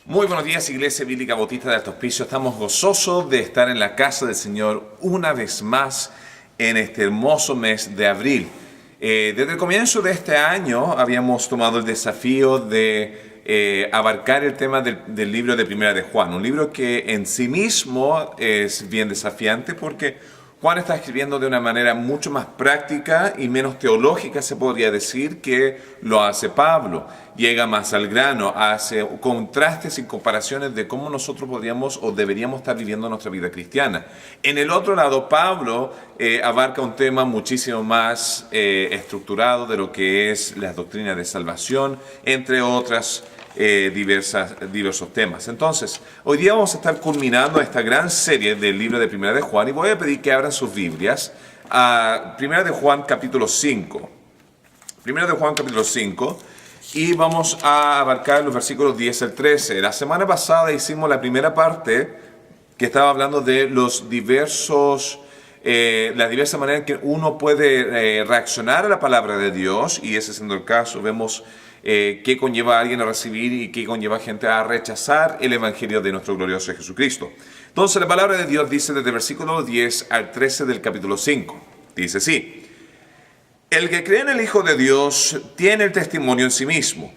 Muy buenos días, Iglesia Bíblica Bautista de Alto Hospicio. Estamos gozosos de estar en la casa del Señor una vez más en este hermoso mes de abril. Desde el comienzo de este año habíamos tomado el desafío de abarcar el tema del libro de Primera de Juan, un libro que en sí mismo es bien desafiante porque Juan está escribiendo de una manera mucho más práctica y menos teológica, se podría decir, que lo hace Pablo. Llega más al grano, hace contrastes y comparaciones de cómo nosotros podríamos o deberíamos estar viviendo nuestra vida cristiana. En el otro lado, Pablo abarca un tema muchísimo más estructurado de lo que es la doctrina de salvación, entre otras diversos temas. Entonces, hoy día vamos a estar culminando esta gran serie del libro de Primera de Juan y voy a pedir que abran sus Biblias a Primera de Juan capítulo 5. Primera de Juan capítulo 5 y vamos a abarcar los versículos 10 al 13. La semana pasada hicimos la primera parte que estaba hablando de los diversos las diversas maneras en que uno puede reaccionar a la palabra de Dios, y ese siendo el caso, vemos qué conlleva a alguien a recibir y qué conlleva a gente a rechazar el Evangelio de nuestro glorioso Jesucristo. Entonces la palabra de Dios dice desde el versículo 10 al 13 del capítulo 5, dice así: el que cree en el Hijo de Dios tiene el testimonio en sí mismo.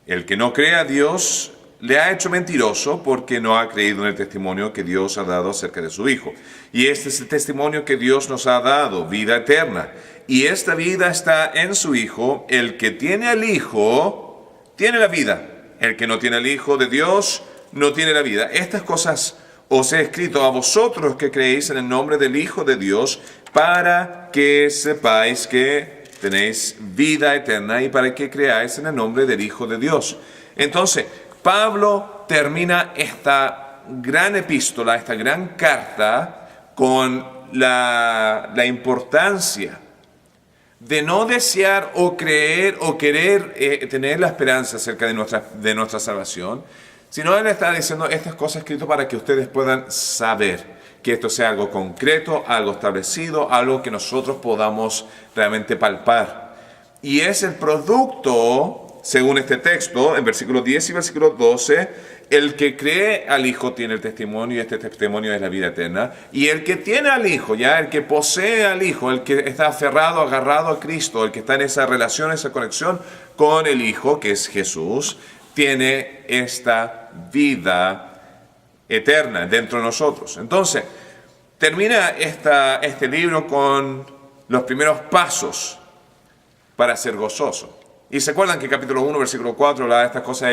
El que no cree a Dios le ha hecho mentiroso porque no ha creído en el testimonio que Dios ha dado acerca de su Hijo. Y este es el testimonio que Dios nos ha dado, vida eterna. Y esta vida está en su Hijo. El que tiene al Hijo tiene la vida. El que no tiene al Hijo de Dios no tiene la vida. Estas cosas os he escrito a vosotros que creéis en el nombre del Hijo de Dios, para que sepáis que tenéis vida eterna y para que creáis en el nombre del Hijo de Dios. Entonces, Pablo termina esta gran epístola, esta gran carta, con la importancia de no desear o creer o querer tener la esperanza acerca de nuestra salvación, sino él está diciendo estas cosas escritas para que ustedes puedan saber que esto sea algo concreto, algo establecido, algo que nosotros podamos realmente palpar. Y es el producto, según este texto, en versículos 10 y versículo 12, el que cree al Hijo tiene el testimonio, y este testimonio es la vida eterna. Y el que tiene al Hijo, ya el que posee al Hijo, el que está aferrado, agarrado a Cristo, el que está en esa relación, esa conexión con el Hijo, que es Jesús, tiene esta vida eterna dentro de nosotros. Entonces, termina este libro con los primeros pasos para ser gozoso. Y se acuerdan que capítulo 1, versículo 4, habla de estas cosas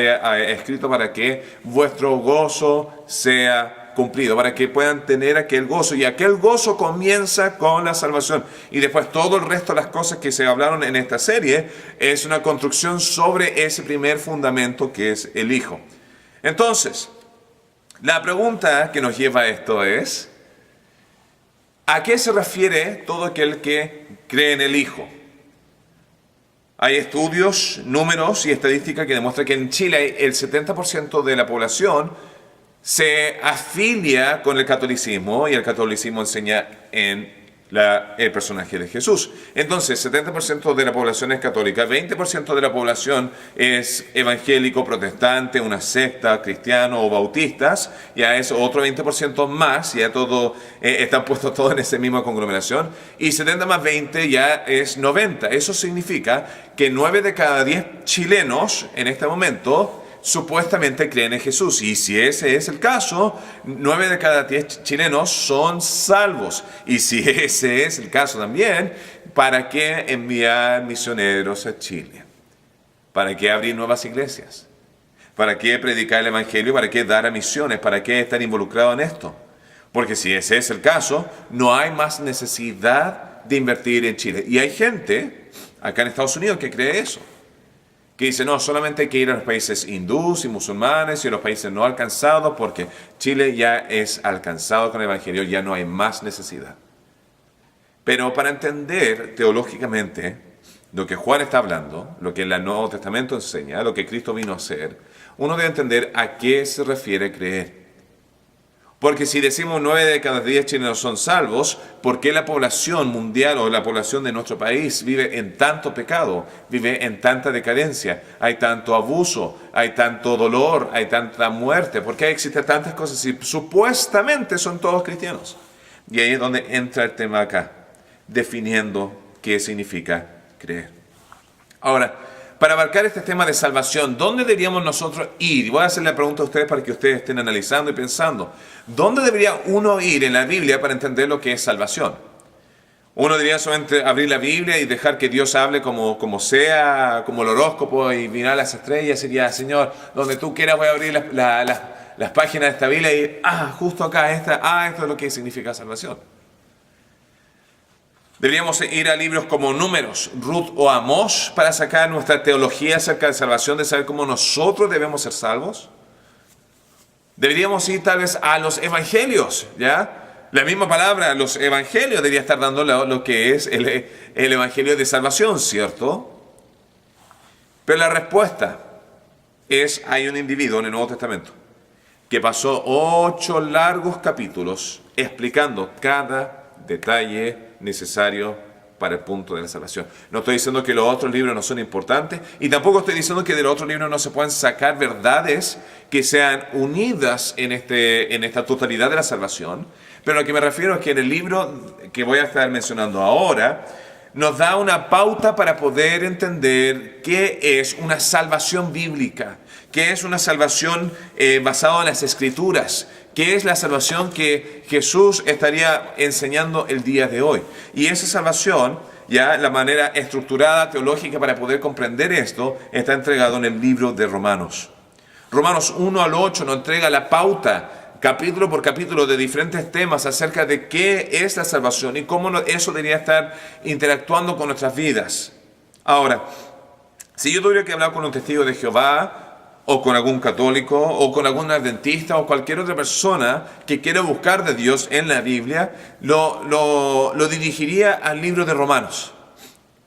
escrito para que vuestro gozo sea cumplido, para que puedan tener aquel gozo. Y aquel gozo comienza con la salvación. Y después todo el resto de las cosas que se hablaron en esta serie es una construcción sobre ese primer fundamento que es el Hijo. Entonces, la pregunta que nos lleva a esto es: ¿a qué se refiere todo aquel que cree en el Hijo? Hay estudios, números y estadísticas que demuestran que en Chile el 70% de la población se afilia con el catolicismo, y el catolicismo enseña en el personaje de Jesús. Entonces, 70% de la población es católica, 20% de la población es evangélico, protestante, una secta, cristiano o bautistas, ya es otro 20% más, ya todo están puestos todos en esa misma conglomeración, y 70 más 20 ya es 90. Eso significa que 9 de cada 10 chilenos en este momento supuestamente creen en Jesús. Y si ese es el caso, 9 de cada 10 chilenos son salvos. Y si ese es el caso también, ¿para qué enviar misioneros a Chile? ¿Para qué abrir nuevas iglesias? ¿Para qué predicar el Evangelio? ¿Para qué dar a misiones? ¿Para qué estar involucrado en esto? Porque si ese es el caso, no hay más necesidad de invertir en Chile. Y hay gente acá en Estados Unidos que cree eso, que dice: no, solamente hay que ir a los países hindús y musulmanes y a los países no alcanzados, porque Chile ya es alcanzado con el Evangelio, ya no hay más necesidad. Pero para entender teológicamente lo que Juan está hablando, lo que el Nuevo Testamento enseña, lo que Cristo vino a hacer, uno debe entender a qué se refiere creer. Porque si decimos 9 de cada 10 chilenos son salvos, ¿por qué la población mundial o la población de nuestro país vive en tanto pecado, vive en tanta decadencia? Hay tanto abuso, hay tanto dolor, hay tanta muerte. ¿Por qué existen tantas cosas si supuestamente son todos cristianos? Y ahí es donde entra el tema acá, definiendo qué significa creer. Ahora, para abarcar este tema de salvación, ¿dónde deberíamos nosotros ir? Y voy a hacer la pregunta a ustedes para que ustedes estén analizando y pensando. ¿Dónde debería uno ir en la Biblia para entender lo que es salvación? Uno debería solamente abrir la Biblia y dejar que Dios hable como sea, como el horóscopo, y mirar las estrellas y diría, Señor, donde tú quieras voy a abrir las páginas de esta Biblia y, justo acá, esto es lo que significa salvación. Deberíamos ir a libros como Números, Ruth o Amós para sacar nuestra teología acerca de salvación, de saber cómo nosotros debemos ser salvos. Deberíamos ir tal vez a los evangelios, ¿ya? La misma palabra, los evangelios, debería estar dando lo que es el evangelio de salvación, ¿cierto? Pero la respuesta es, hay un individuo en el Nuevo Testamento que pasó 8 largos capítulos explicando cada detalle necesario para el punto de la salvación. No estoy diciendo que los otros libros no son importantes y tampoco estoy diciendo que de los otros libros no se puedan sacar verdades que sean unidas en esta totalidad de la salvación, pero lo que me refiero es que en el libro que voy a estar mencionando ahora nos da una pauta para poder entender qué es una salvación bíblica, qué es una salvación basada en las Escrituras, qué es la salvación que Jesús estaría enseñando el día de hoy. Y esa salvación, ya la manera estructurada, teológica para poder comprender esto, está entregado en el libro de Romanos. Romanos 1 al 8 nos entrega la pauta, capítulo por capítulo, de diferentes temas acerca de qué es la salvación y cómo eso debería estar interactuando con nuestras vidas. Ahora, si yo tuviera que hablar con un testigo de Jehová, o con algún católico, o con algún adventista, o cualquier otra persona que quiera buscar de Dios en la Biblia, lo dirigiría al libro de Romanos.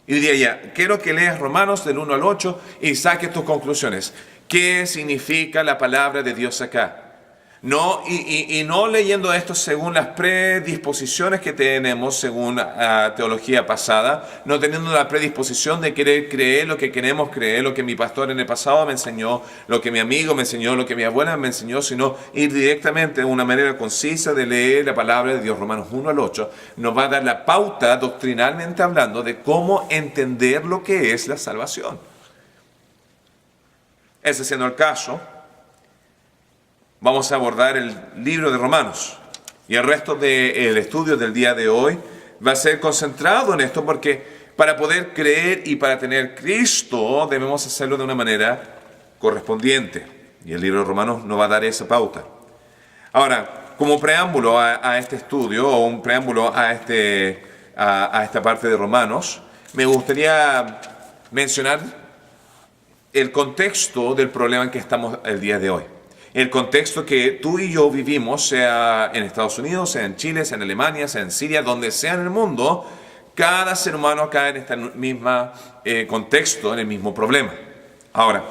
Y diría ya, quiero que leas Romanos del 1 al 8 y saques tus conclusiones. ¿Qué significa la palabra de Dios acá? No, y no leyendo esto según las predisposiciones que tenemos, según la teología pasada, no teniendo la predisposición de querer creer lo que queremos creer, lo que mi pastor en el pasado me enseñó, lo que mi amigo me enseñó, lo que mi abuela me enseñó, sino ir directamente de una manera concisa de leer la palabra de Dios. Romanos 1 al 8 nos va a dar la pauta, doctrinalmente hablando, de cómo entender lo que es la salvación. Ese siendo el caso, vamos a abordar el libro de Romanos y el resto del estudio del día de hoy va a ser concentrado en esto porque para poder creer y para tener Cristo debemos hacerlo de una manera correspondiente y el libro de Romanos nos va a dar esa pauta. Ahora, como preámbulo a este estudio o un preámbulo a esta parte de Romanos, me gustaría mencionar el contexto del problema en que estamos el día de hoy. El contexto que tú y yo vivimos, sea en Estados Unidos, sea en Chile, sea en Alemania, sea en Siria, donde sea en el mundo, cada ser humano cae en este mismo contexto, en el mismo problema. Ahora,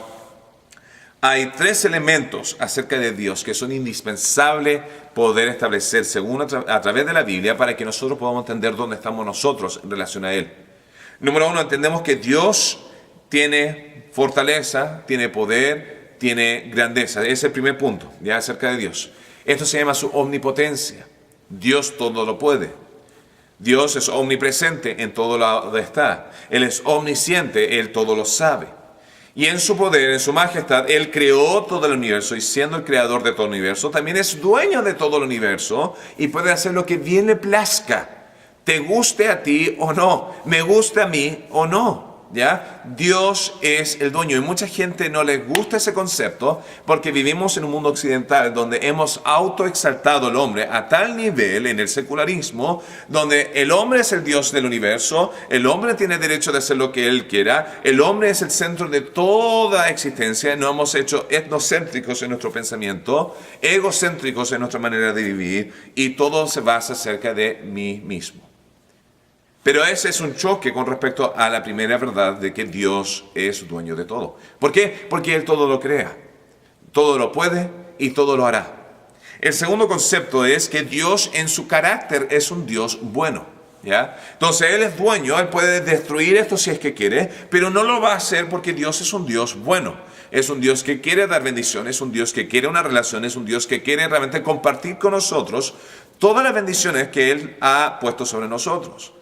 hay 3 elementos acerca de Dios que son indispensables poder establecer según a través de la Biblia para que nosotros podamos entender dónde estamos nosotros en relación a Él. Número 1, entendemos que Dios tiene fortaleza, tiene poder, tiene grandeza. Ese es el primer punto, ya acerca de Dios. Esto se llama su omnipotencia. Dios todo lo puede. Dios es omnipresente, en todo lado está. Él es omnisciente, Él todo lo sabe. Y en su poder, en su majestad, Él creó todo el universo y siendo el creador de todo el universo, también es dueño de todo el universo y puede hacer lo que bien le plazca. Te guste a ti o no, me guste a mí o no. ¿Ya? Dios es el dueño y mucha gente no les gusta ese concepto porque vivimos en un mundo occidental donde hemos autoexaltado al hombre a tal nivel en el secularismo donde el hombre es el Dios del universo, el hombre tiene derecho de hacer lo que él quiera, el hombre es el centro de toda existencia. Nos hemos hecho etnocéntricos en nuestro pensamiento, egocéntricos en nuestra manera de vivir y todo se basa acerca de mí mismo. Pero ese es un choque con respecto a la primera verdad de que Dios es dueño de todo. ¿Por qué? Porque Él todo lo crea, todo lo puede y todo lo hará. El segundo concepto es que Dios en su carácter es un Dios bueno. ¿Ya? Entonces Él es dueño, Él puede destruir esto si es que quiere, pero no lo va a hacer porque Dios es un Dios bueno. Es un Dios que quiere dar bendiciones, es un Dios que quiere una relación, es un Dios que quiere realmente compartir con nosotros todas las bendiciones que Él ha puesto sobre nosotros.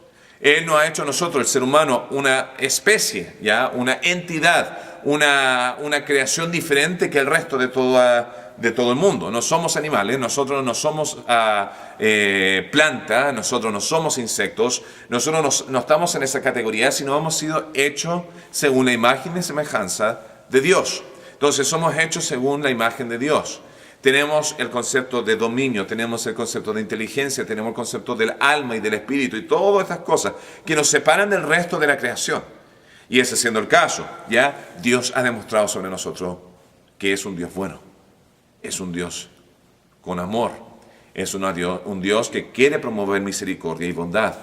Él no ha hecho a nosotros, el ser humano, una especie, ¿ya? Una entidad, una creación diferente que el resto de todo el mundo. No somos animales, nosotros no somos plantas, nosotros no somos insectos, nosotros no estamos en esa categoría, sino hemos sido hechos según la imagen y semejanza de Dios. Entonces somos hechos según la imagen de Dios. Tenemos el concepto de dominio, tenemos el concepto de inteligencia, tenemos el concepto del alma y del espíritu y todas estas cosas que nos separan del resto de la creación. Y ese siendo el caso, ya Dios ha demostrado sobre nosotros que es un Dios bueno, es un Dios con amor, es un Dios que quiere promover misericordia y bondad.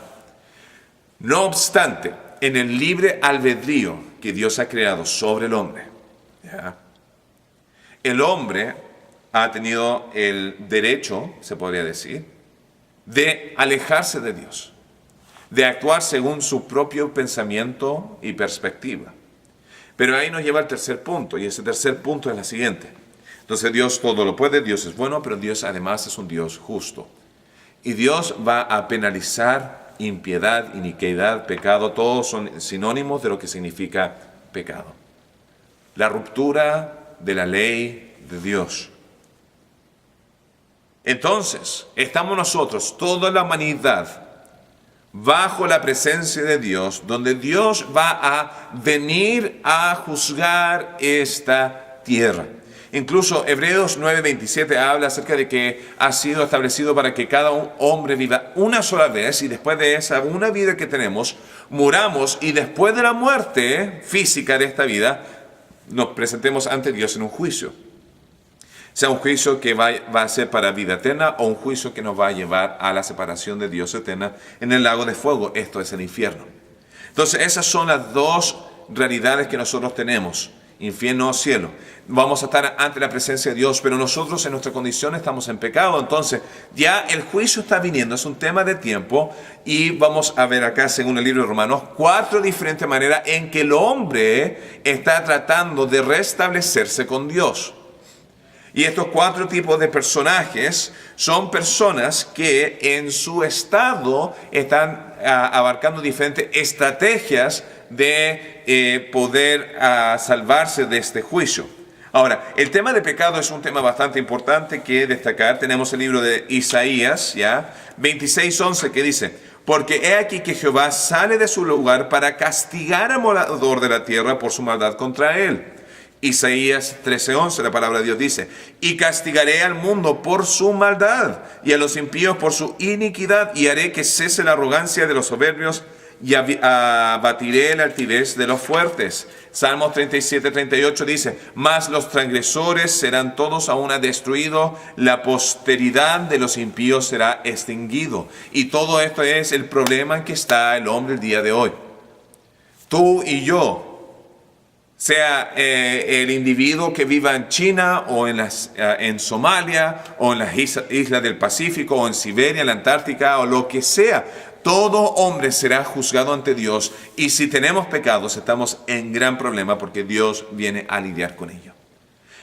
No obstante, en el libre albedrío que Dios ha creado sobre el hombre, ¿ya? El hombre ha tenido el derecho, se podría decir, de alejarse de Dios, de actuar según su propio pensamiento y perspectiva. Pero ahí nos lleva al tercer punto, y ese tercer punto es la siguiente. Entonces Dios todo lo puede, Dios es bueno, pero Dios además es un Dios justo. Y Dios va a penalizar impiedad, iniquidad, pecado, todos son sinónimos de lo que significa pecado. La ruptura de la ley de Dios. Entonces, estamos nosotros, toda la humanidad, bajo la presencia de Dios, donde Dios va a venir a juzgar esta tierra. Incluso Hebreos 9:27 habla acerca de que ha sido establecido para que cada hombre viva una sola vez y después de esa una vida que tenemos, muramos y después de la muerte física de esta vida, nos presentemos ante Dios en un juicio. Sea un juicio que va a ser para vida eterna o un juicio que nos va a llevar a la separación de Dios eterna en el lago de fuego. Esto es el infierno. Entonces esas son las dos realidades que nosotros tenemos, infierno o cielo. Vamos a estar ante la presencia de Dios, pero nosotros en nuestra condición estamos en pecado. Entonces ya el juicio está viniendo, es un tema de tiempo y vamos a ver acá, según el libro de Romanos, 4 diferentes maneras en que el hombre está tratando de restablecerse con Dios. Y estos 4 tipos de personajes son personas que en su estado están abarcando diferentes estrategias de poder salvarse de este juicio. Ahora, el tema de pecado es un tema bastante importante que destacar. Tenemos el libro de Isaías, ¿ya? 26:11 que dice: porque he aquí que Jehová sale de su lugar para castigar al morador de la tierra por su maldad contra él. Isaías 13:11, la palabra de Dios dice: y castigaré al mundo por su maldad, y a los impíos por su iniquidad, y haré que cese la arrogancia de los soberbios, y abatiré la altivez de los fuertes. Salmos 37:38 dice: mas los transgresores serán todos a una destruidos, la posteridad de los impíos será extinguido. Y todo esto es el problema en que está el hombre el día de hoy. Tú y yo, sea el individuo que viva en China o en Somalia o en las islas del Pacífico o en Siberia, en la Antártica o lo que sea, todo hombre será juzgado ante Dios, y si tenemos pecados estamos en gran problema porque Dios viene a lidiar con ello.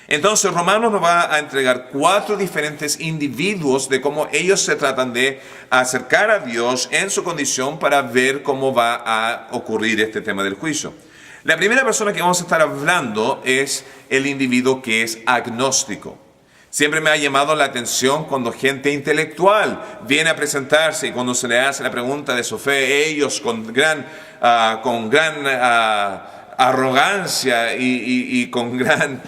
Entonces Romanos nos va a entregar 4 diferentes individuos de cómo ellos se tratan de acercar a Dios en su condición para ver cómo va a ocurrir este tema del juicio. La primera persona que vamos a estar hablando es el individuo que es agnóstico. Siempre me ha llamado la atención cuando gente intelectual viene a presentarse y cuando se le hace la pregunta de su fe, ellos con gran arrogancia y con gran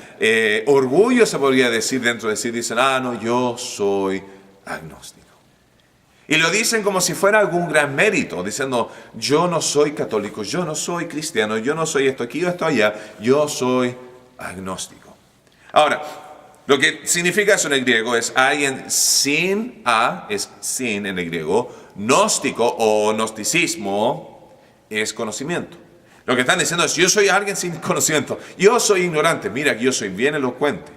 orgullo, se podría decir dentro de sí, dicen: no, yo soy agnóstico. Y lo dicen como si fuera algún gran mérito, diciendo: yo no soy católico, yo no soy cristiano, yo no soy esto aquí o esto allá, yo soy agnóstico. Ahora, lo que significa eso en el griego es alguien sin es sin en el griego, gnóstico o gnosticismo es conocimiento. Lo que están diciendo es: yo soy alguien sin conocimiento, yo soy ignorante, mira que yo soy bien elocuente.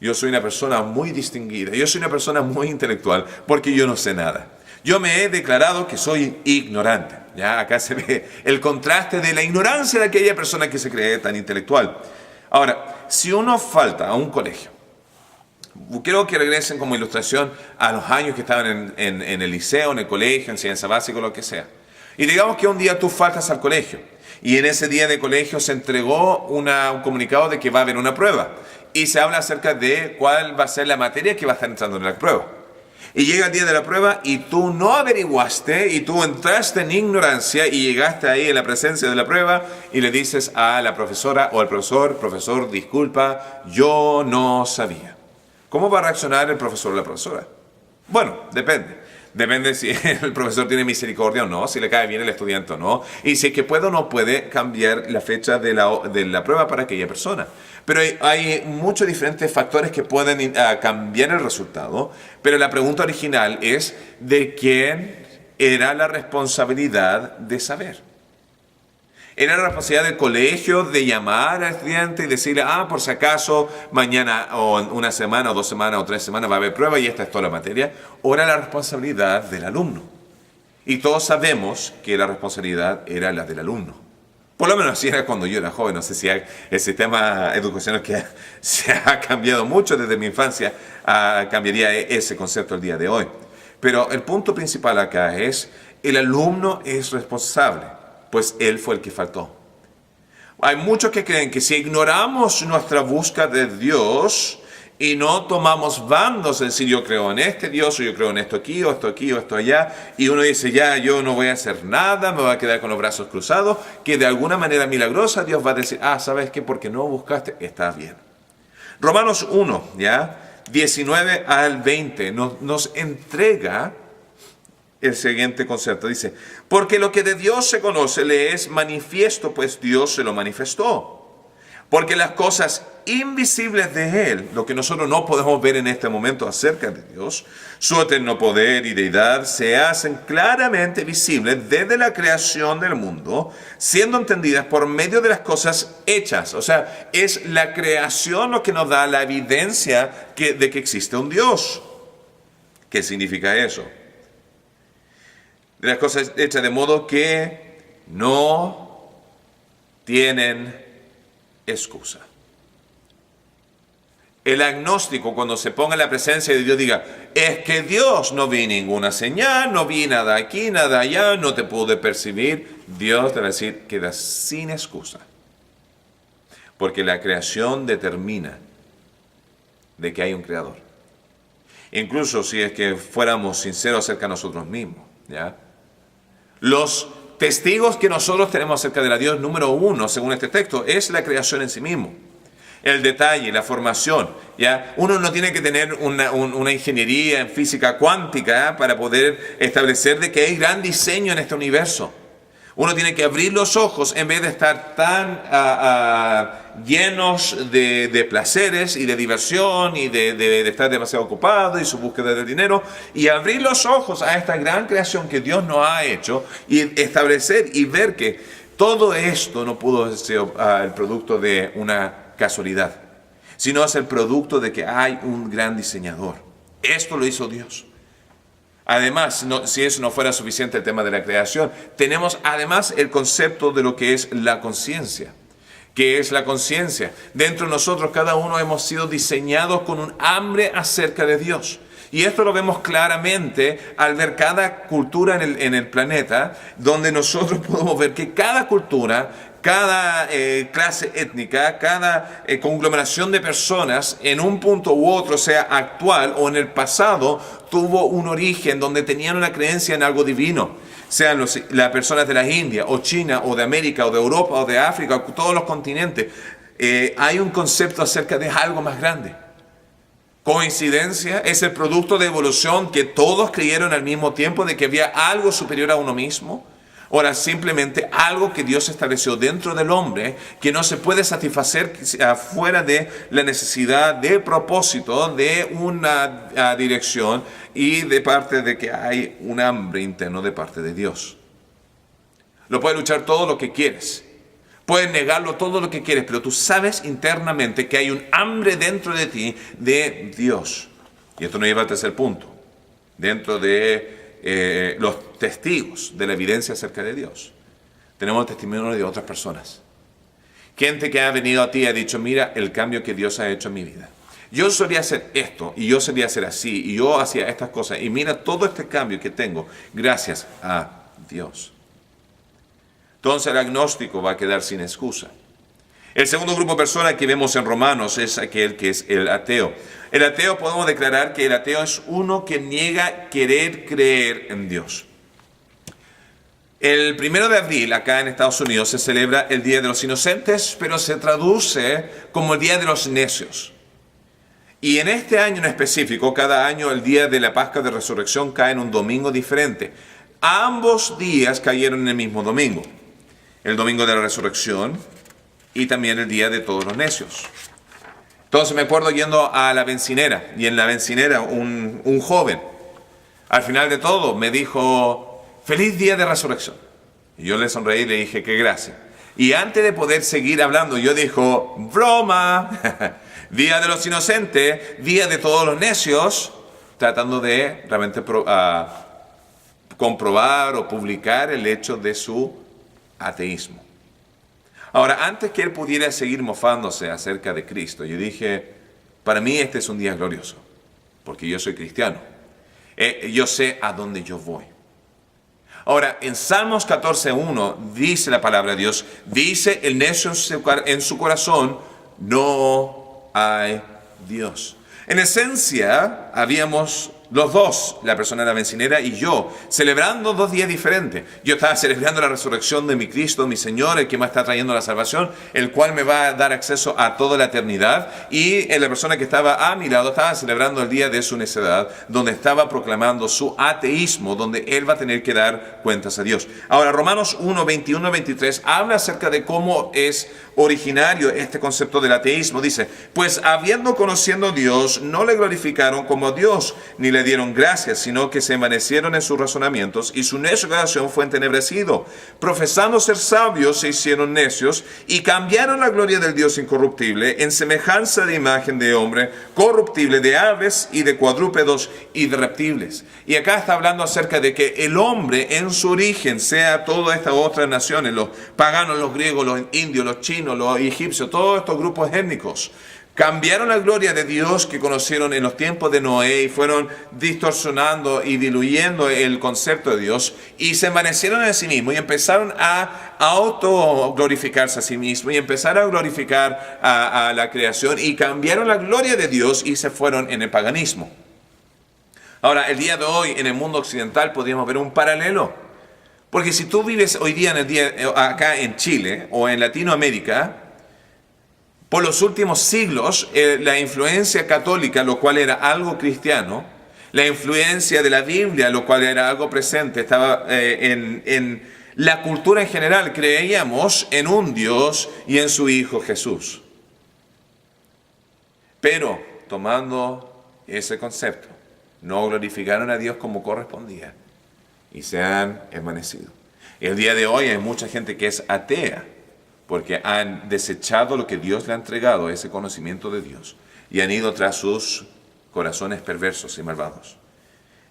Yo soy una persona muy distinguida, yo soy una persona muy intelectual, porque yo no sé nada. Yo me he declarado que soy ignorante. Ya acá se ve el contraste de la ignorancia de aquella persona que se cree tan intelectual. Ahora, si uno falta a un colegio, quiero que regresen como ilustración a los años que estaban en el liceo, en el colegio, enseñanza básica, lo que sea. Y digamos que un día tú faltas al colegio y en ese día de colegio se entregó un comunicado de que va a haber una prueba y se habla acerca de cuál va a ser la materia que va a estar entrando en la prueba. Y llega el día de la prueba y tú no averiguaste y tú entraste en ignorancia y llegaste ahí en la presencia de la prueba y le dices a la profesora o al profesor: profesor, disculpa, yo no sabía. ¿Cómo va a reaccionar el profesor o la profesora? Bueno, depende. Depende si el profesor tiene misericordia o no, si le cae bien el estudiante o no, y si es que puede o no puede cambiar la fecha de la prueba para aquella persona. Pero hay muchos diferentes factores que pueden cambiar el resultado, pero la pregunta original es: ¿de quién era la responsabilidad de saber? ¿Era la responsabilidad del colegio de llamar al estudiante y decirle: por si acaso mañana o una semana o 2 semanas o 3 semanas va a haber prueba y esta es toda la materia? ¿O era la responsabilidad del alumno? Y todos sabemos que la responsabilidad era la del alumno. Por lo menos así era cuando yo era joven. No sé si el sistema educacional que se ha cambiado mucho desde mi infancia cambiaría ese concepto el día de hoy. Pero el punto principal acá es: el alumno es responsable, pues él fue el que faltó. Hay muchos que creen que si ignoramos nuestra búsqueda de Dios y no tomamos bandos, es decir, yo creo en este Dios, o yo creo en esto aquí, o esto allá, y uno dice: ya, yo no voy a hacer nada, me voy a quedar con los brazos cruzados, que de alguna manera milagrosa Dios va a decir: ¿sabes qué? Porque no buscaste, está bien. Romanos 1, 19 al 20, nos entrega el siguiente concepto. Dice: porque lo que de Dios se conoce le es manifiesto, pues Dios se lo manifestó. Porque las cosas invisibles de Él, lo que nosotros no podemos ver en este momento acerca de Dios, su eterno poder y deidad, se hacen claramente visibles desde la creación del mundo, siendo entendidas por medio de las cosas hechas. O sea, es la creación lo que nos da la evidencia de que existe un Dios. ¿Qué significa eso? De las cosas hechas, de modo que no tienen excusa. El agnóstico, cuando se ponga en la presencia de Dios, diga: es que Dios, no vi ninguna señal, no vi nada aquí, nada allá, no te pude percibir. Dios te va a decir: queda sin excusa. Porque la creación determina de que hay un creador. Incluso si es que fuéramos sinceros acerca de nosotros mismos, los testigos que nosotros tenemos acerca de la Dios número 1, según este texto, es la creación en sí mismo. El detalle, la formación. Uno no tiene que tener una ingeniería en física cuántica para poder establecer de que hay gran diseño en este universo. Uno tiene que abrir los ojos en vez de estar tan llenos de placeres y de diversión y de estar demasiado ocupado y su búsqueda del dinero, y abrir los ojos a esta gran creación que Dios nos ha hecho y establecer y ver que todo esto no pudo ser el producto de una casualidad, sino es el producto de que hay un gran diseñador. Esto lo hizo Dios. Además, si eso no fuera suficiente el tema de la creación, tenemos además el concepto de lo que es la conciencia. ¿Qué es la conciencia? Dentro de nosotros cada uno hemos sido diseñados con un hambre acerca de Dios. Y esto lo vemos claramente al ver cada cultura en el planeta, donde nosotros podemos ver que cada cultura, cada clase étnica, cada conglomeración de personas en un punto u otro, sea actual o en el pasado, tuvo un origen donde tenían una creencia en algo divino. Sean las personas de la India o China o de América o de Europa o de África o todos los continentes, hay un concepto acerca de algo más grande. ¿Coincidencia? ¿Es el producto de evolución que todos creyeron al mismo tiempo de que había algo superior a uno mismo? ¿O era simplemente algo que Dios estableció dentro del hombre que no se puede satisfacer afuera de la necesidad de propósito, de una dirección y de parte de que hay un hambre interno de parte de Dios? Lo puedes luchar todo lo que quieres. Puedes negarlo todo lo que quieres, pero tú sabes internamente que hay un hambre dentro de ti de Dios. Y esto nos lleva al tercer punto. Dentro de los testigos de la evidencia acerca de Dios, tenemos el testimonio de otras personas. Gente que ha venido a ti y ha dicho, mira el cambio que Dios ha hecho en mi vida. Yo solía hacer esto, y yo solía hacer así, y yo hacía estas cosas, y mira todo este cambio que tengo gracias a Dios. Entonces el agnóstico va a quedar sin excusa. El segundo grupo de personas que vemos en Romanos es aquel que es el ateo. El ateo, podemos declarar que el ateo es uno que niega querer creer en Dios. El 1 de abril, acá en Estados Unidos, se celebra el Día de los Inocentes, pero se traduce como el Día de los Necios. Y en este año en específico, cada año el Día de la Pascua de Resurrección cae en un domingo diferente. Ambos días cayeron en el mismo domingo. El domingo de la Resurrección y también el Día de Todos los Necios. Entonces me acuerdo yendo a la bencinera, y en la bencinera un joven, al final de todo, me dijo, feliz Día de Resurrección. Y yo le sonreí y le dije, qué gracia. Y antes de poder seguir hablando, yo dijo, broma, Día de los Inocentes, Día de Todos los Necios, tratando de realmente comprobar o publicar el hecho de su ateísmo. Ahora, antes que él pudiera seguir mofándose acerca de Cristo, yo dije, para mí este es un día glorioso, porque yo soy cristiano. Yo sé a dónde yo voy. Ahora, en Salmos 14:1 dice la palabra de Dios, dice el necio en su corazón, no hay Dios. En esencia, habíamos los dos, la persona de la bencinera y yo, celebrando dos días diferentes. Yo estaba celebrando la resurrección de mi Cristo, mi Señor, el que me está trayendo la salvación, el cual me va a dar acceso a toda la eternidad. Y la persona que estaba a mi lado estaba celebrando el día de su necedad, donde estaba proclamando su ateísmo, donde él va a tener que dar cuentas a Dios. Ahora, Romanos 1:21-23 habla acerca de cómo es originario este concepto del ateísmo. Dice, pues habiendo conocido a Dios, no le glorificaron como Dios, ni le dieron gracias, sino que se envanecieron en sus razonamientos, y su necio corazón fue entenebrecido. Profesando ser sabios, se hicieron necios, y cambiaron la gloria del Dios incorruptible, en semejanza de imagen de hombre, corruptible, de aves, y de cuadrúpedos, y de reptiles. Y acá está hablando acerca de que el hombre, en su origen, sea todas estas otras naciones, los paganos, los griegos, los indios, los chinos, los egipcios, todos estos grupos étnicos, cambiaron la gloria de Dios que conocieron en los tiempos de Noé y fueron distorsionando y diluyendo el concepto de Dios y se envanecieron en sí mismos y empezaron a autoglorificarse a sí mismos y empezaron a glorificar a la creación y cambiaron la gloria de Dios y se fueron en el paganismo. Ahora, el día de hoy en el mundo occidental podríamos ver un paralelo. Porque si tú vives hoy día acá en Chile o en Latinoamérica, por los últimos siglos, la influencia católica, lo cual era algo cristiano, la influencia de la Biblia, lo cual era algo presente, estaba en la cultura en general. Creíamos en un Dios y en su Hijo Jesús. Pero, tomando ese concepto, no glorificaron a Dios como correspondía y se han envanecido. El día de hoy hay mucha gente que es atea, porque han desechado lo que Dios le ha entregado, ese conocimiento de Dios, y han ido tras sus corazones perversos y malvados.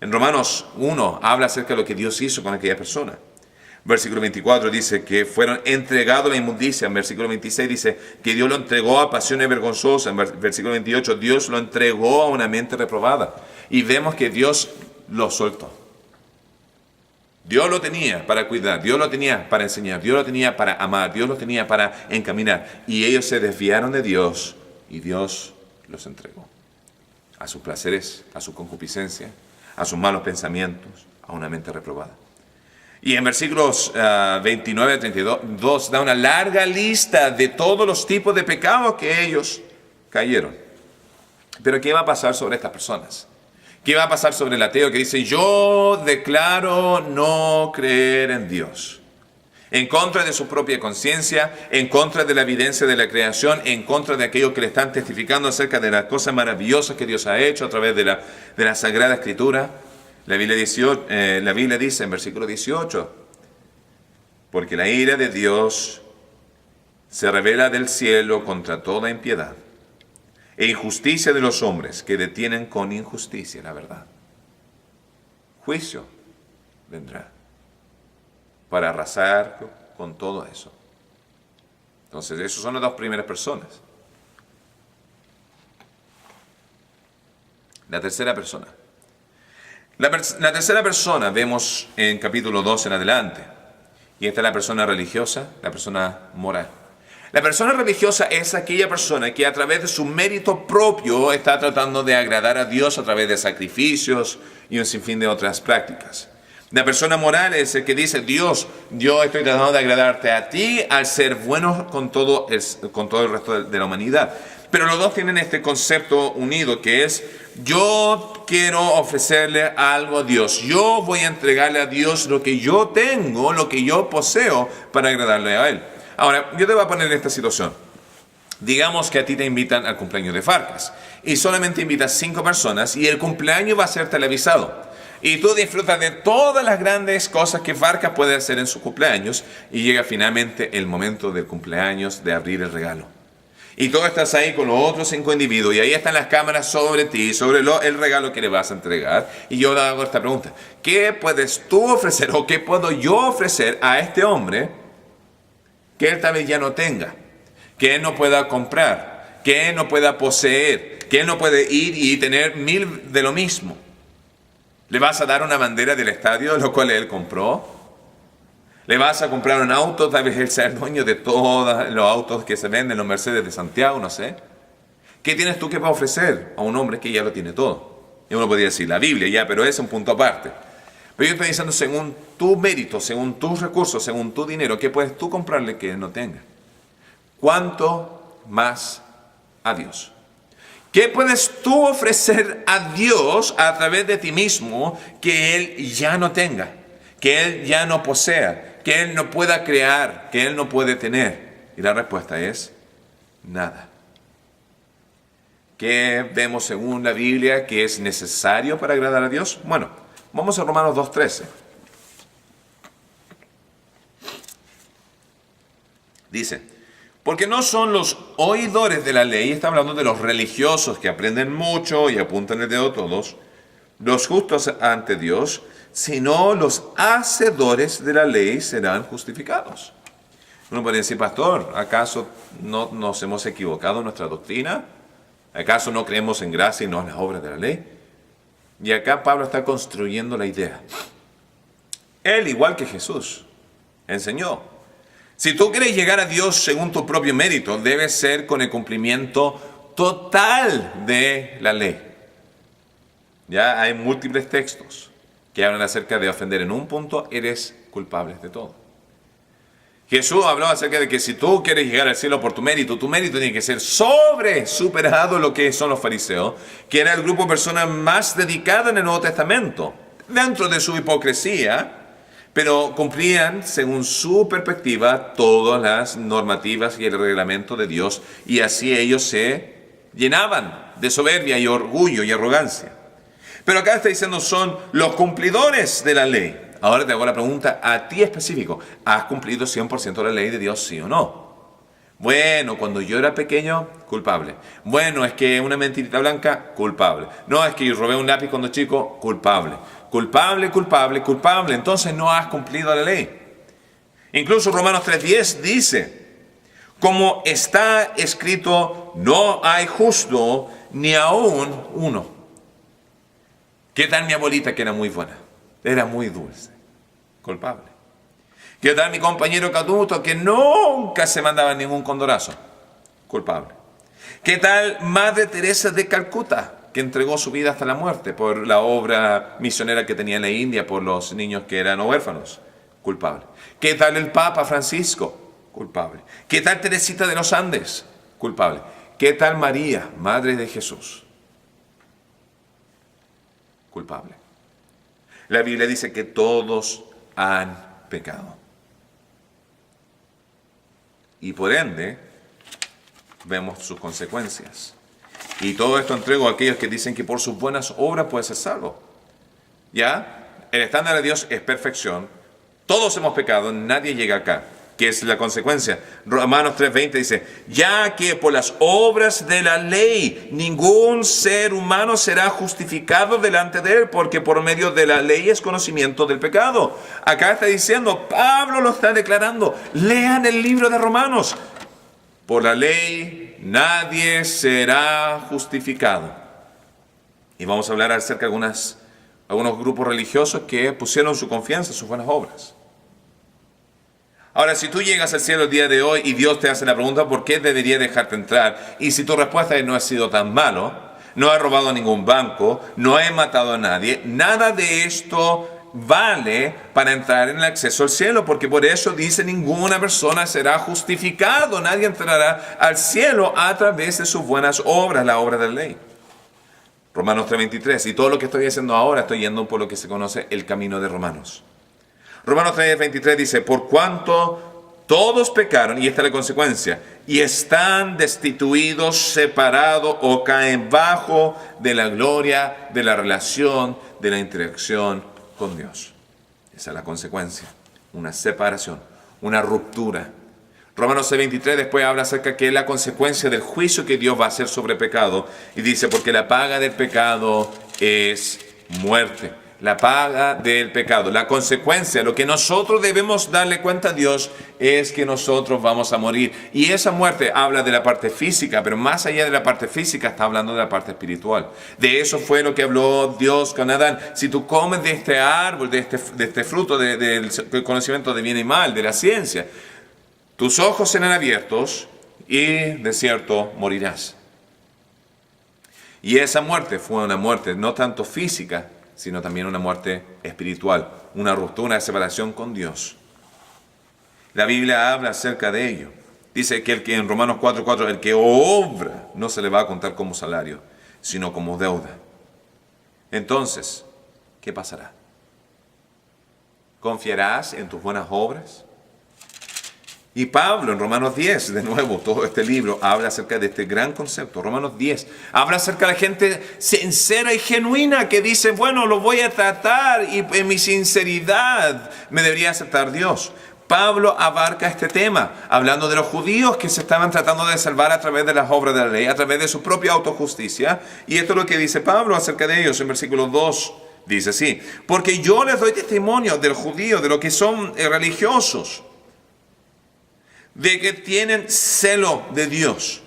En Romanos 1 habla acerca de lo que Dios hizo con aquella persona. Versículo 24 dice que fueron entregados a la inmundicia. En versículo 26 dice que Dios lo entregó a pasiones vergonzosas. En versículo 28 Dios lo entregó a una mente reprobada. Y vemos que Dios lo soltó. Dios lo tenía para cuidar, Dios lo tenía para enseñar, Dios lo tenía para amar, Dios lo tenía para encaminar. Y ellos se desviaron de Dios y Dios los entregó a sus placeres, a su concupiscencia, a sus malos pensamientos, a una mente reprobada. Y en versículos 29 a 32 da una larga lista de todos los tipos de pecados que ellos cayeron. Pero ¿qué va a pasar sobre estas personas? ¿Qué va a pasar sobre el ateo que dice, yo declaro no creer en Dios? En contra de su propia conciencia, en contra de la evidencia de la creación, en contra de aquellos que le están testificando acerca de las cosas maravillosas que Dios ha hecho a través de la Sagrada Escritura. La Biblia dice en versículo 18, porque la ira de Dios se revela del cielo contra toda impiedad e injusticia de los hombres que detienen con injusticia la verdad. Juicio vendrá para arrasar con todo eso. Entonces, esos son las dos primeras personas. La tercera persona. La tercera persona vemos en capítulo 2 en adelante. Y esta es la persona religiosa, la persona moral. La persona religiosa es aquella persona que a través de su mérito propio está tratando de agradar a Dios a través de sacrificios y un sinfín de otras prácticas. La persona moral es el que dice, Dios, yo estoy tratando de agradarte a ti al ser bueno con todo el resto de la humanidad. Pero los dos tienen este concepto unido que es, yo quiero ofrecerle algo a Dios. Yo voy a entregarle a Dios lo que yo tengo, lo que yo poseo para agradarle a Él. Ahora, yo te voy a poner en esta situación. Digamos que a ti te invitan al cumpleaños de Farcas y solamente invitas 5 personas y el cumpleaños va a ser televisado. Y tú disfrutas de todas las grandes cosas que Farcas puede hacer en su cumpleaños y llega finalmente el momento del cumpleaños de abrir el regalo. Y tú estás ahí con los otros 5 individuos y ahí están las cámaras sobre ti, sobre el regalo que le vas a entregar. Y yo le hago esta pregunta, ¿qué puedes tú ofrecer o qué puedo yo ofrecer a este hombre que él tal vez ya no tenga, que él no pueda comprar, que él no pueda poseer, que él no puede ir y tener 1000 de lo mismo? ¿Le vas a dar una bandera del estadio, lo cual él compró? ¿Le vas a comprar un auto? Tal vez él sea el dueño de todos los autos que se venden, los Mercedes de Santiago, no sé. ¿Qué tienes tú que ofrecer a un hombre que ya lo tiene todo? Y uno podría decir la Biblia, ya, pero es un punto aparte. Pero yo estoy diciendo, según tu mérito, según tus recursos, según tu dinero, ¿qué puedes tú comprarle que él no tenga? ¿Cuánto más a Dios? ¿Qué puedes tú ofrecer a Dios a través de ti mismo que Él ya no tenga, que Él ya no posea, que Él no pueda crear, que Él no puede tener? Y la respuesta es nada. ¿Qué vemos según la Biblia que es necesario para agradar a Dios? Bueno, vamos a Romanos 2:13. Dice, porque no son los oidores de la ley, está hablando de los religiosos que aprenden mucho y apuntan el dedo a todos, los justos ante Dios, sino los hacedores de la ley serán justificados. Uno puede decir, pastor, ¿acaso no nos hemos equivocado en nuestra doctrina? ¿Acaso no creemos en gracia y no en las obras de la ley? Y acá Pablo está construyendo la idea. Él, igual que Jesús, enseñó, si tú quieres llegar a Dios según tu propio mérito, debe ser con el cumplimiento total de la ley. Ya hay múltiples textos que hablan acerca de ofender en un punto, eres culpable de todo. Jesús habló acerca de que si tú quieres llegar al cielo por tu mérito tiene que ser superado lo que son los fariseos, que era el grupo de personas más dedicada en el Nuevo Testamento, dentro de su hipocresía, pero cumplían, según su perspectiva, todas las normativas y el reglamento de Dios, y así ellos se llenaban de soberbia y orgullo y arrogancia. Pero acá está diciendo, son los cumplidores de la ley. Ahora te hago la pregunta a ti específico, ¿has cumplido 100% la ley de Dios, sí o no? Bueno, cuando yo era pequeño, culpable. Bueno, es que una mentirita blanca, culpable. No, es que yo robé un lápiz cuando chico, culpable. Culpable, culpable, culpable. Entonces no has cumplido la ley. Incluso Romanos 3:10 dice, como está escrito, no hay justo ni aún uno. ¿Qué tal mi abuelita que era muy buena? Era muy dulce. Culpable. ¿Qué tal mi compañero Canuto que nunca se mandaba ningún condorazo? Culpable. ¿Qué tal Madre Teresa de Calcuta, que entregó su vida hasta la muerte por la obra misionera que tenía en la India por los niños que eran huérfanos? Culpable. ¿Qué tal el Papa Francisco? Culpable. ¿Qué tal Teresita de los Andes? Culpable. ¿Qué tal María, Madre de Jesús? Culpable. La Biblia dice que todos han pecado. Y por ende, vemos sus consecuencias. Y todo esto entrego a aquellos que dicen que por sus buenas obras puede ser salvo. ¿Ya? El estándar de Dios es perfección. Todos hemos pecado, nadie llega acá. que es la consecuencia. Romanos 3:20 dice, ya que por las obras de la ley ningún ser humano será justificado delante de él, porque por medio de la ley es conocimiento del pecado. Acá está diciendo, Pablo lo está declarando, lean el libro de Romanos. Por la ley nadie será justificado. Y vamos a hablar acerca de algunos grupos religiosos que pusieron su confianza en sus buenas obras. Ahora, si tú llegas al cielo el día de hoy y Dios te hace la pregunta, ¿por qué debería dejarte entrar? Y si tu respuesta es, no he sido tan malo, no he robado ningún banco, no he matado a nadie, nada de esto vale para entrar en el acceso al cielo, porque por eso dice, ninguna persona será justificado, nadie entrará al cielo a través de sus buenas obras, la obra de la ley. Romanos 3:23, y todo lo que estoy haciendo ahora, estoy yendo por lo que se conoce el camino de Romanos. Romanos 3:23 dice, por cuanto todos pecaron, y esta es la consecuencia, y están destituidos, separados o caen bajo de la gloria, de la relación, de la interacción con Dios. Esa es la consecuencia, una separación, una ruptura. Romanos 6:23 después habla acerca que es la consecuencia del juicio que Dios va a hacer sobre pecado, y dice, porque la paga del pecado es muerte. La paga del pecado, la consecuencia, lo que nosotros debemos darle cuenta a Dios es que nosotros vamos a morir. Y esa muerte habla de la parte física, pero más allá de la parte física está hablando de la parte espiritual. De eso fue lo que habló Dios con Adán. Si tú comes de este árbol, de este fruto del conocimiento de bien y mal, de la ciencia, tus ojos serán abiertos y de cierto morirás. Y esa muerte fue una muerte no tanto física, sino también una muerte espiritual, una ruptura, una separación con Dios. La Biblia habla acerca de ello. Dice que en Romanos 4:4, el que obra no se le va a contar como salario, sino como deuda. Entonces, ¿qué pasará? ¿Confiarás en tus buenas obras? Y Pablo en Romanos 10, de nuevo, todo este libro habla acerca de este gran concepto. Romanos 10 habla acerca de la gente sincera y genuina que dice, bueno, lo voy a tratar y en mi sinceridad me debería aceptar Dios. Pablo abarca este tema, hablando de los judíos que se estaban tratando de salvar a través de las obras de la ley, a través de su propia autojusticia. Y esto es lo que dice Pablo acerca de ellos en versículo 2. Dice así, porque yo les doy testimonio del judío, de lo que son religiosos, de que tienen celo de Dios,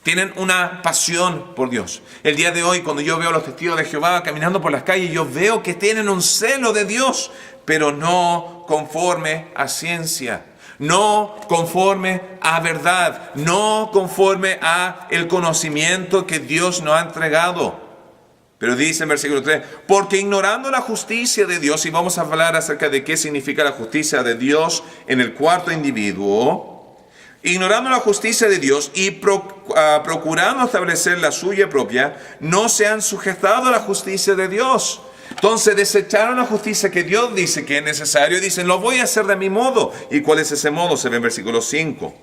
tienen una pasión por Dios. El día de hoy, cuando yo veo a los testigos de Jehová caminando por las calles, yo veo que tienen un celo de Dios, pero no conforme a ciencia, no conforme a verdad, no conforme a el conocimiento que Dios nos ha entregado. Pero dice en versículo 3, porque ignorando la justicia de Dios, y vamos a hablar acerca de qué significa la justicia de Dios en el cuarto individuo, ignorando la justicia de Dios y procurando establecer la suya propia, no se han sujetado a la justicia de Dios. Entonces desecharon la justicia que Dios dice que es necesario y dicen, lo voy a hacer de mi modo. ¿Y cuál es ese modo? Se ve en versículo 5.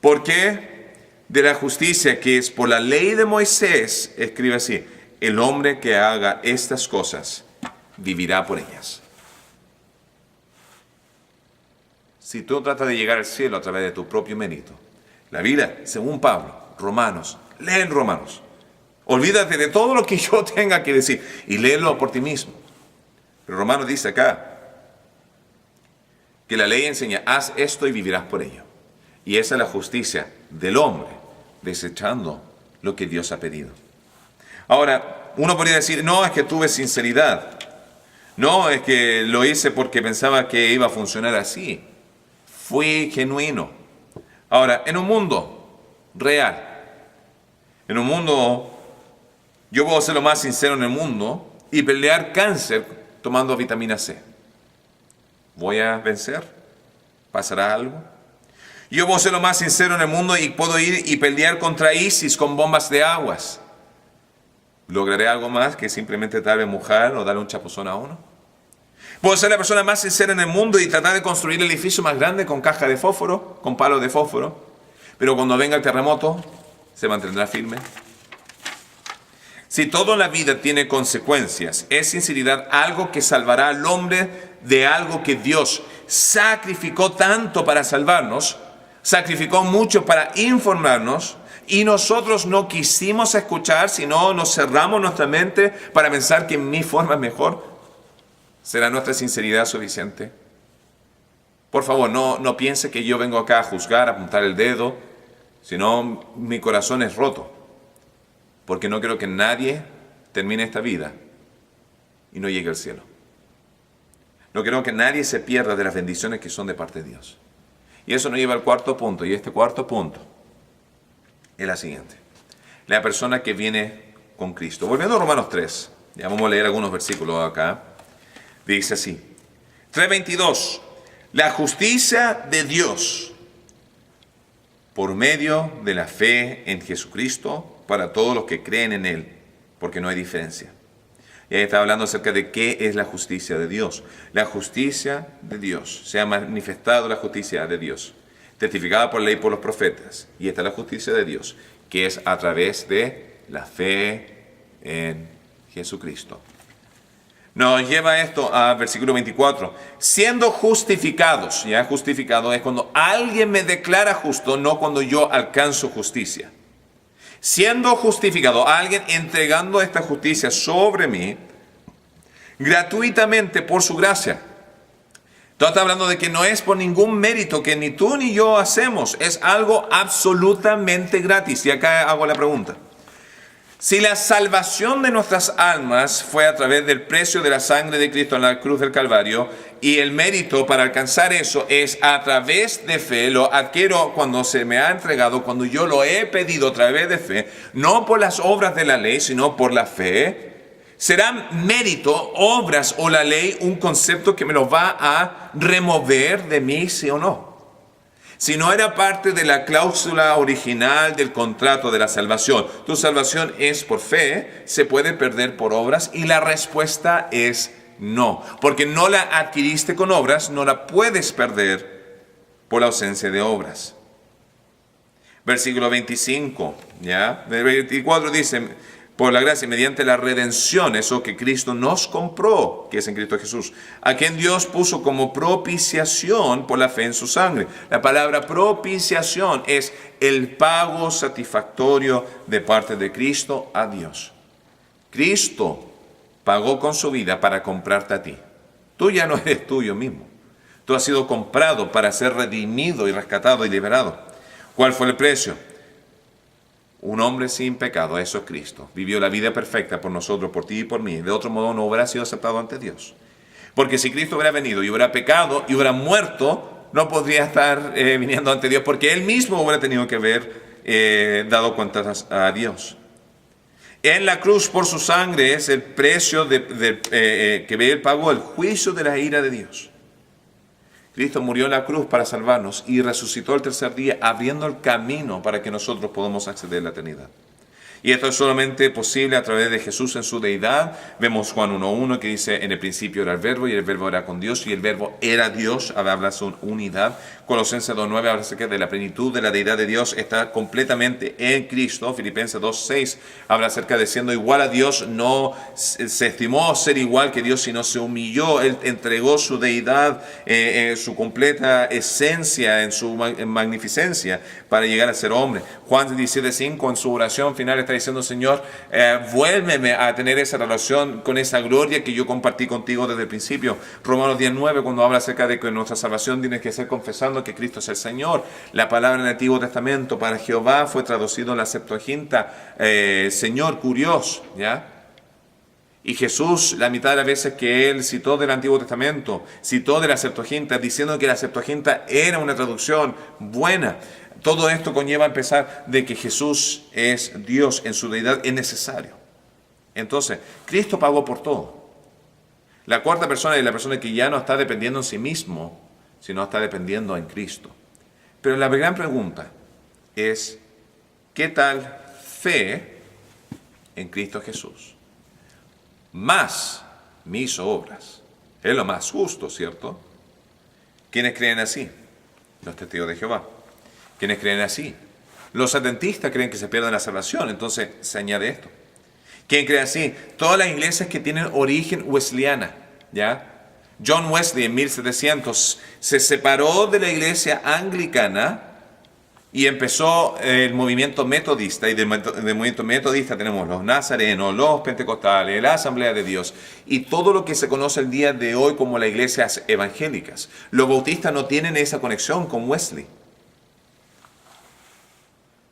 Porque de la justicia que es por la ley de Moisés, escribe así, el hombre que haga estas cosas vivirá por ellas. Si tú tratas de llegar al cielo a través de tu propio mérito, la Biblia, según Pablo, Romanos, leen Romanos. Olvídate de todo lo que yo tenga que decir y léelo por ti mismo. Pero Romanos dice acá que la ley enseña, haz esto y vivirás por ello. Y esa es la justicia del hombre, desechando lo que Dios ha pedido. Ahora, uno podría decir, no, es que tuve sinceridad. No, es que lo hice porque pensaba que iba a funcionar así. Fui genuino. Ahora, en un mundo real, en un mundo, yo puedo ser lo más sincero en el mundo y pelear cáncer tomando vitamina C. ¿Voy a vencer? ¿Pasará algo? Yo puedo ser lo más sincero en el mundo y puedo ir y pelear contra ISIS con bombas de aguas. ¿Lograré algo más que simplemente tal vez mojar o darle un chapuzón a uno? Puedo ser la persona más sincera en el mundo y tratar de construir el edificio más grande con caja de fósforo, con palos de fósforo, pero cuando venga el terremoto, ¿se mantendrá firme? Si toda la vida tiene consecuencias, ¿es sinceridad algo que salvará al hombre de algo que Dios sacrificó tanto para salvarnos, sacrificó mucho para informarnos, y nosotros no quisimos escuchar, sino nos cerramos nuestra mente para pensar que mi forma es mejor. ¿Será nuestra sinceridad suficiente? Por favor, no piense que yo vengo acá a juzgar, a apuntar el dedo, sino mi corazón es roto, porque no quiero que nadie termine esta vida y no llegue al cielo. No quiero que nadie se pierda de las bendiciones que son de parte de Dios. Y eso nos lleva al cuarto punto, y este cuarto punto es la siguiente: la persona que viene con Cristo. Volviendo a Romanos 3, ya vamos a leer algunos versículos acá. Dice así, 3:22, la justicia de Dios por medio de la fe en Jesucristo para todos los que creen en Él, porque no hay diferencia. Y ahí está hablando acerca de qué es la justicia de Dios. La justicia de Dios, se ha manifestado la justicia de Dios, testificada por la ley y por los profetas. Y esta es la justicia de Dios, que es a través de la fe en Jesucristo. Nos lleva esto al versículo 24. Siendo justificados, ya justificado es cuando alguien me declara justo, no cuando yo alcanzo justicia. Siendo justificado, alguien entregando esta justicia sobre mí, gratuitamente por su gracia. Todo está hablando de que no es por ningún mérito que ni tú ni yo hacemos, es algo absolutamente gratis. Y acá hago la pregunta. Si la salvación de nuestras almas fue a través del precio de la sangre de Cristo en la cruz del Calvario, y el mérito para alcanzar eso es a través de fe, lo adquiero cuando se me ha entregado, cuando yo lo he pedido a través de fe, no por las obras de la ley, sino por la fe, ¿será mérito, obras o la ley un concepto que me lo va a remover de mí, sí o no? Si no era parte de la cláusula original del contrato de la salvación, tu salvación es por fe, se puede perder por obras, y la respuesta es no, porque no la adquiriste con obras, no la puedes perder por la ausencia de obras. Versículo 25, ¿ya? El 24 dice, por la gracia, mediante la redención, eso que Cristo nos compró, que es en Cristo Jesús, a quien Dios puso como propiciación por la fe en su sangre. La palabra propiciación es el pago satisfactorio de parte de Cristo a Dios. Cristo pagó con su vida para comprarte a ti. Tú ya no eres tuyo mismo. Tú has sido comprado para ser redimido y rescatado y liberado. ¿Cuál fue el precio? Un hombre sin pecado, eso es Cristo. Vivió la vida perfecta por nosotros, por ti y por mí. De otro modo no hubiera sido aceptado ante Dios. Porque si Cristo hubiera venido y hubiera pecado y hubiera muerto, no podría estar viniendo ante Dios, porque Él mismo hubiera tenido que haber dado cuentas a Dios. En la cruz por su sangre es el precio que Él pagó, el juicio de la ira de Dios. Cristo murió en la cruz para salvarnos y resucitó el tercer día, abriendo el camino para que nosotros podamos acceder a la eternidad. Y esto es solamente posible a través de Jesús en su deidad. Vemos Juan 1:1 que dice, en el principio era el verbo y el verbo era con Dios y el verbo era Dios, habla de su unidad. Colosenses 2:9 habla acerca de la plenitud de la deidad de Dios, está completamente en Cristo. Filipenses 2:6 habla acerca de siendo igual a Dios, no se estimó ser igual que Dios, sino se humilló. Él entregó su deidad, su completa esencia en su magnificencia para llegar a ser hombre. Juan 17:5 en su oración final está diciendo, Señor, vuélveme a tener esa relación con esa gloria que yo compartí contigo desde el principio. Romanos 10:9 cuando habla acerca de que nuestra salvación tiene que ser confesando que Cristo es el Señor. La palabra en el Antiguo Testamento para Jehová fue traducido en la Septuaginta, Señor, Curios, ¿ya? Y Jesús, la mitad de las veces que Él citó del Antiguo Testamento, citó de la Septuaginta, diciendo que la Septuaginta era una traducción buena. Todo esto conlleva a empezar de que Jesús es Dios en su deidad, es necesario. Entonces, Cristo pagó por todo. La cuarta persona es la persona que ya no está dependiendo en sí mismo, sino está dependiendo en Cristo. Pero la gran pregunta es, ¿qué tal fe en Cristo Jesús? Más mis obras. Es lo más justo, ¿cierto? ¿Quiénes creen así? Los testigos de Jehová. ¿Quiénes creen así? Los adventistas creen que se pierde la salvación, entonces se añade esto. ¿Quién cree así? Todas las iglesias que tienen origen wesleyana, ¿ya? John Wesley en 1700 se separó de la iglesia anglicana y empezó el movimiento metodista. Y del movimiento metodista tenemos los nazarenos, los pentecostales, la Asamblea de Dios y todo lo que se conoce el día de hoy como las iglesias evangélicas. Los bautistas no tienen esa conexión con Wesley.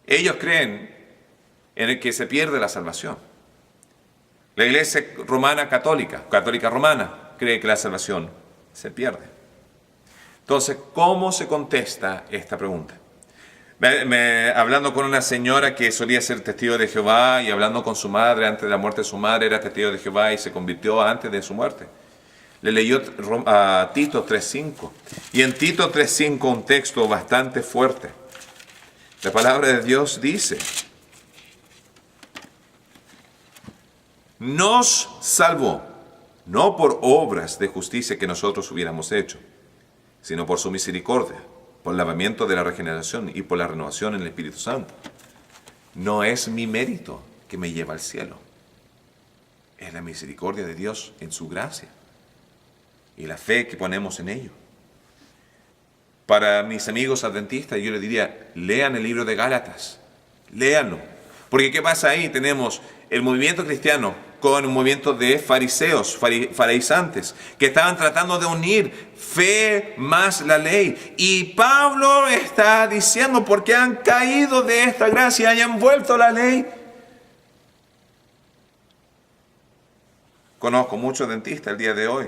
Ellos creen en el que se pierde la salvación. La iglesia romana católica romana, cree que la salvación se pierde. Entonces, ¿cómo se contesta esta pregunta? Hablando con una señora que solía ser testigo de Jehová y hablando con su madre antes de la muerte de su madre, era testigo de Jehová y se convirtió antes de su muerte. Le leyó a Tito 3:5. Y en Tito 3:5 un texto bastante fuerte. La palabra de Dios dice: nos salvó, no por obras de justicia que nosotros hubiéramos hecho, sino por su misericordia, por el lavamiento de la regeneración y por la renovación en el Espíritu Santo. No es mi mérito que me lleva al cielo. Es la misericordia de Dios en su gracia y la fe que ponemos en ello. Para mis amigos adventistas, yo les diría, lean el libro de Gálatas, léanlo. Porque ¿qué pasa ahí? Tenemos el movimiento cristiano con un movimiento de fariseos, farisantes, que estaban tratando de unir fe más la ley. Y Pablo está diciendo, porque han caído de esta gracia y han vuelto a la ley. Conozco muchos dentistas el día de hoy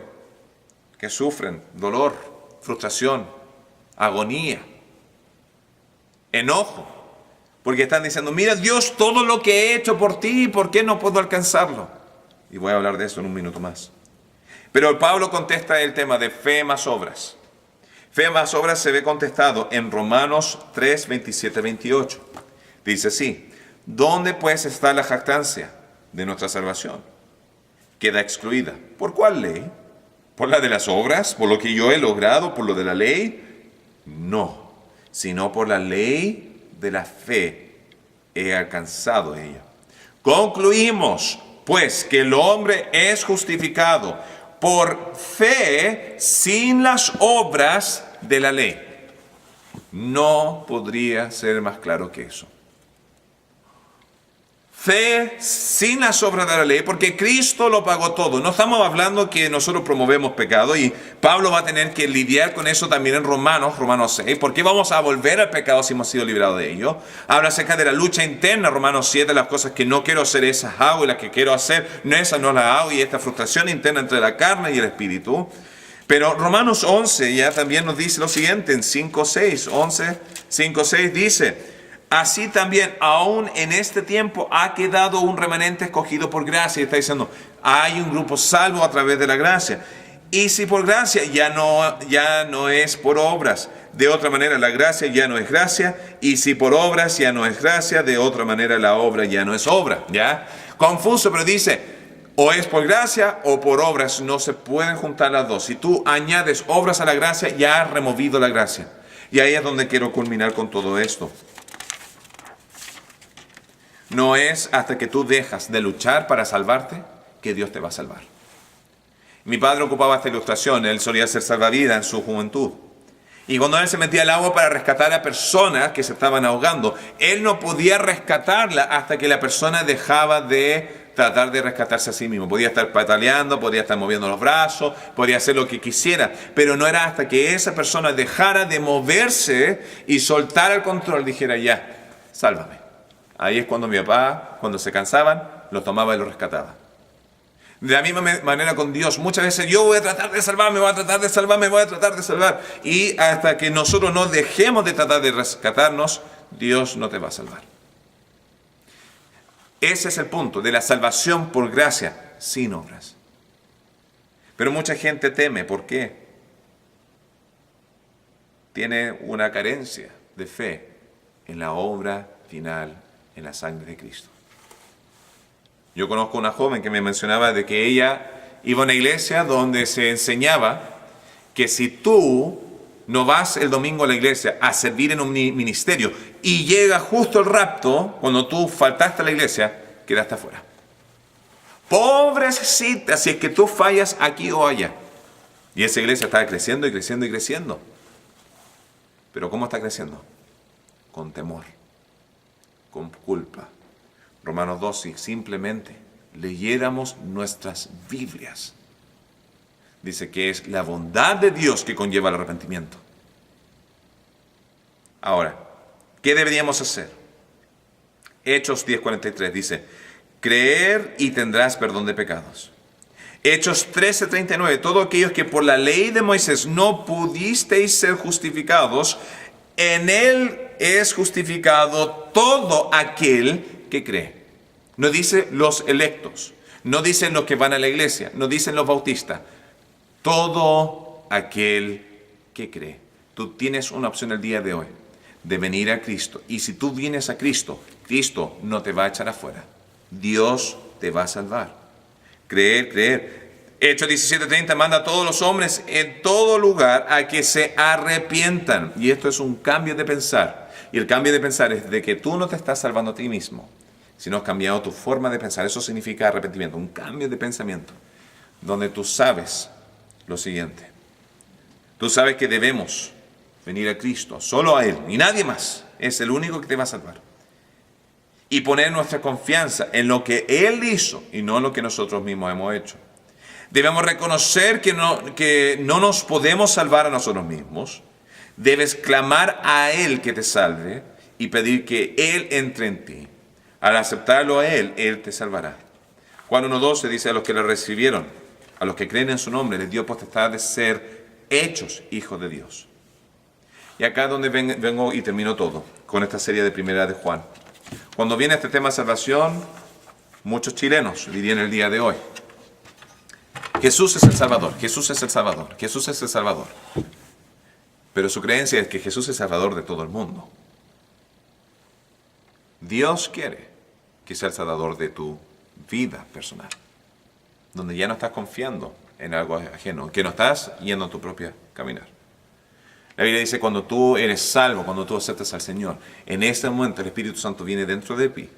que sufren dolor, frustración, agonía, enojo, porque están diciendo, mira Dios, todo lo que he hecho por ti, ¿por qué no puedo alcanzarlo? Y voy a hablar de eso en un minuto más. Pero Pablo contesta el tema de fe más obras. Fe más obras se ve contestado en Romanos 3, 27, 28. Dice así: ¿dónde pues está la jactancia de nuestra salvación? Queda excluida. ¿Por cuál ley? ¿Por la de las obras? ¿Por lo que yo he logrado? ¿Por lo de la ley? No, sino por la ley de la fe he alcanzado ella. Concluimos, pues, que el hombre es justificado por fe sin las obras de la ley. No podría ser más claro que eso. Fe sin las obras de la ley, porque Cristo lo pagó todo. No estamos hablando que nosotros promovemos pecado, y Pablo va a tener que lidiar con eso también en Romanos 6. ¿Por qué vamos a volver al pecado si hemos sido librados de ello? Habla acerca de la lucha interna, Romanos 7, las cosas que no quiero hacer, esas hago, y las que quiero hacer, esas no las hago, y esta frustración interna entre la carne y el espíritu. Pero Romanos 11 ya también nos dice lo siguiente, en 5:6 dice: así también, aún en este tiempo, ha quedado un remanente escogido por gracia. Está diciendo, hay un grupo salvo a través de la gracia. Y si por gracia, ya no es por obras. De otra manera, la gracia ya no es gracia. Y si por obras ya no es gracia, de otra manera la obra ya no es obra. ¿Ya? Confuso, pero dice, o es por gracia o por obras. No se pueden juntar las dos. Si tú añades obras a la gracia, ya has removido la gracia. Y ahí es donde quiero culminar con todo esto. No es hasta que tú dejas de luchar para salvarte que Dios te va a salvar. Mi padre ocupaba esta ilustración. Él solía ser salvavidas en su juventud. Y cuando él se metía al agua para rescatar a personas que se estaban ahogando, él no podía rescatarla hasta que la persona dejaba de tratar de rescatarse a sí mismo. Podía estar pataleando, podía estar moviendo los brazos, podía hacer lo que quisiera, pero no era hasta que esa persona dejara de moverse y soltara el control, dijera, ya, sálvame. Ahí es cuando mi papá, cuando se cansaban, los tomaba y los rescataba. De la misma manera con Dios, muchas veces yo voy a tratar de salvarme, voy a tratar de salvar. Y hasta que nosotros no dejemos de tratar de rescatarnos, Dios no te va a salvar. Ese es el punto de la salvación por gracia, sin obras. Pero mucha gente teme, ¿por qué? Tiene una carencia de fe en la obra final, en la sangre de Cristo. Yo conozco una joven que me mencionaba de que ella iba a una iglesia donde se enseñaba que si tú no vas el domingo a la iglesia a servir en un ministerio y llega justo el rapto, cuando tú faltaste a la iglesia, quedaste afuera. Pobrecita, si es que tú fallas aquí o allá. Y esa iglesia está creciendo y creciendo y creciendo. Pero ¿cómo está creciendo? Con temor, con culpa. Romanos 2, si simplemente leyéramos nuestras Biblias, dice que es la bondad de Dios que conlleva el arrepentimiento. Ahora, ¿qué deberíamos hacer? Hechos 10:43 dice, creer y tendrás perdón de pecados. Hechos 13:39, todos aquellos que por la ley de Moisés no pudisteis ser justificados, en él es justificado todo aquel que cree. No dice los electos, no dicen los que van a la iglesia, no dicen los bautistas. Todo aquel que cree. Tú tienes una opción el día de hoy de venir a Cristo. Y si tú vienes a Cristo, Cristo no te va a echar afuera. Dios te va a salvar. Creer, creer. Hechos 17:30 manda a todos los hombres en todo lugar a que se arrepientan. Y esto es un cambio de pensar. Y el cambio de pensar es de que tú no te estás salvando a ti mismo, sino has cambiado tu forma de pensar. Eso significa arrepentimiento, un cambio de pensamiento, donde tú sabes lo siguiente. Tú sabes que debemos venir a Cristo, solo a Él, y nadie más. Es el único que te va a salvar. Y poner nuestra confianza en lo que Él hizo y no en lo que nosotros mismos hemos hecho. Debemos reconocer que no nos podemos salvar a nosotros mismos. Debes clamar a Él que te salve y pedir que Él entre en ti. Al aceptarlo a Él, Él te salvará. Juan 1:12 dice, a los que le recibieron, a los que creen en su nombre, les dio potestad de ser hechos hijos de Dios. Y acá es donde vengo y termino todo, con esta serie de primera de Juan. Cuando viene este tema de salvación, muchos chilenos dirían el día de hoy, Jesús es el Salvador, Jesús es el Salvador, Jesús es el Salvador. Pero su creencia es que Jesús es Salvador de todo el mundo. Dios quiere que sea el Salvador de tu vida personal, donde ya no estás confiando en algo ajeno, que no estás yendo en tu propia caminar. La Biblia dice, cuando tú eres salvo, cuando tú aceptas al Señor, en ese momento el Espíritu Santo viene dentro de ti.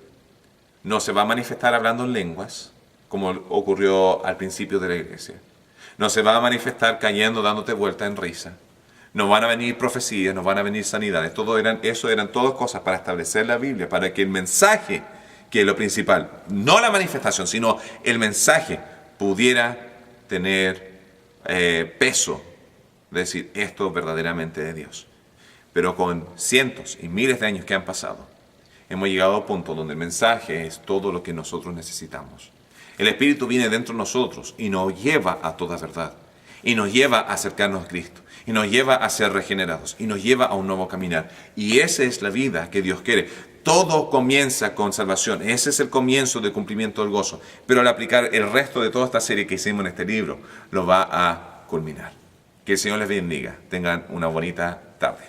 No se va a manifestar hablando en lenguas, como ocurrió al principio de la iglesia. No se va a manifestar cayendo, dándote vuelta en risa. No van a venir profecías, no van a venir sanidades. Eso eran todas cosas para establecer la Biblia, para que el mensaje, que es lo principal, no la manifestación, sino el mensaje, pudiera tener peso. De decir, esto verdaderamente de Dios. Pero con cientos y miles de años que han pasado, hemos llegado a un punto donde el mensaje es todo lo que nosotros necesitamos. El Espíritu viene dentro de nosotros y nos lleva a toda verdad. Y nos lleva a acercarnos a Cristo. Y nos lleva a ser regenerados. Y nos lleva a un nuevo caminar. Y esa es la vida que Dios quiere. Todo comienza con salvación. Ese es el comienzo del cumplimiento del gozo. Pero al aplicar el resto de toda esta serie que hicimos en este libro, lo va a culminar. Que el Señor les bendiga. Tengan una bonita tarde.